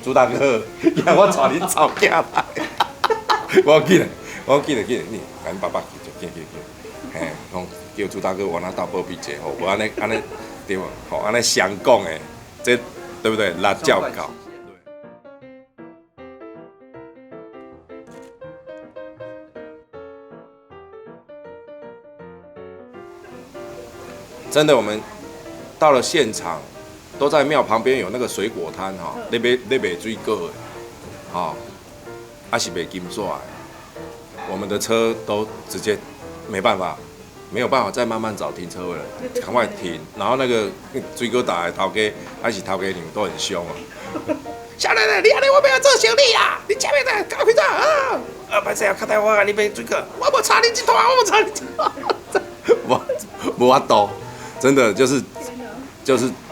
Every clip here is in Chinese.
朱大哥，让我带恁吵架来。我记得，你，咱爸爸记，嘿，讲叫朱大哥往那倒保庇者吼，无安尼对无？吼，安尼相讲诶，这对不对？辣椒膏。真的，我们到了现场，都在庙旁边有那个水果摊哈，你卖水果的，哈，还是卖金纸的，我们的车都直接没有办法再慢慢找停车位了，赶快停。然后那个水果打的头家还是头家，你们都很凶啊。小奶奶，你安尼我要做生意啊！你前面的搞开啥啊？歹势啊，较台我啊，你卖水果，我无差你一团，我无差你一团，无法度。真的就是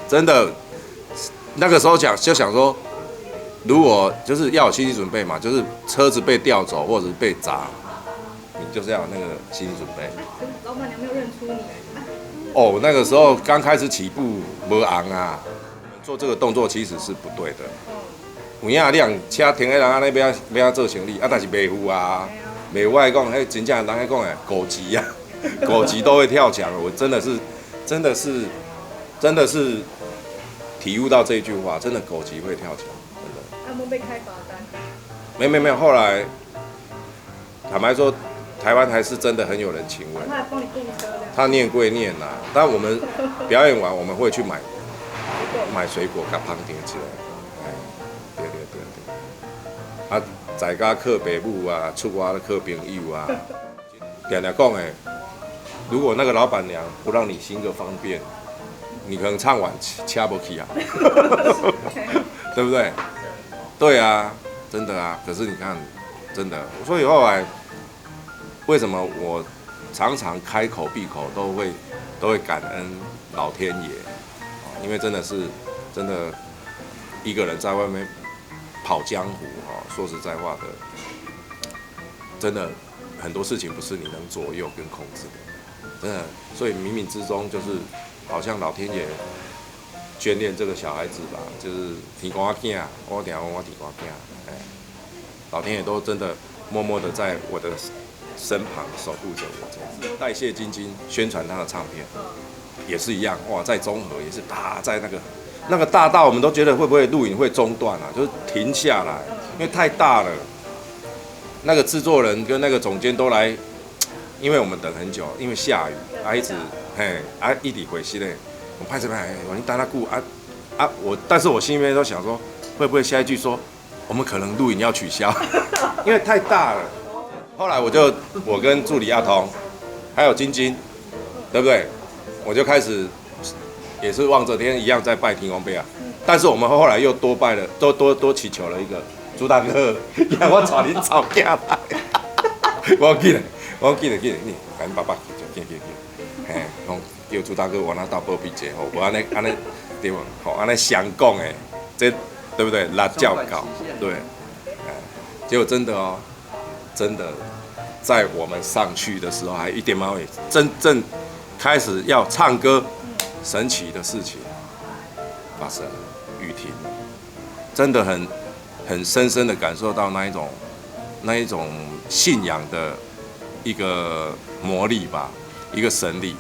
真的，那个时候就想说，如果就是要有心理准备嘛，就是车子被调走或者是被砸，你就是要有那个心理准备。老板娘没有认出你。哦，那个时候刚开始起步无昂啊，做这个动作其实是不对的。有影你让车停在人安尼要做生意，啊，但是卖户啊，卖户来讲，迄真正人喺讲诶，狗急啊，狗急都会跳墙。我真的是体悟到这一句话，真的狗急会跳墙，真的。他们被开罚单。没有，后来坦白说，台湾还是真的很有人情味。他还帮你订车的。他念归念啦，但我们表演完我们会去买水果，甲旁听起来。对。啊，在家靠爸母啊，出外靠朋友啊，常常讲诶。如果那个老板娘不让你行个方便，你可能唱完掐不起啊，对不对？对啊，真的啊。可是你看，真的，所以后来为什么我常常开口闭口都会感恩老天爷，因为真的一个人在外面跑江湖说实在话的，真的很多事情不是你能左右跟控制的。真的，所以冥冥之中就是好像老天爷眷恋这个小孩子吧，就是天公囝，我听我天公囝，老天爷都真的默默的在我的身旁守护着我这样子。代谢晶晶宣传他的唱片，也是一样，哇，在中和也是啪，在那个大道，我们都觉得会不会录影会中断啊，就是停下来，因为太大了。那个制作人跟那个总监都来。因为我们等很久，因为下雨，一直回去嘞。我拍这拍，我你等他顾但是我心里面都想说，会不会下一句说，我们可能录影要取消，因为太大了。后来我跟助理阿童，还有晶晶，对不对？我就开始也是望着天一样在拜天公伯啊。但是我们后来又多拜了，多祈求了一个朱大哥，让我带恁吵架来。我记得你，咱爸爸记，嘿，讲叫朱大哥往那倒保庇者吼，无安尼对无？吼，安尼相讲诶，这对不对？辣椒膏，对，结果真的，在我们上去的时候，还一点毛也真正开始要唱歌，神奇的事情发生了，雨停了，真的很深深的感受到那一种信仰的。一个魔力吧，一个神力，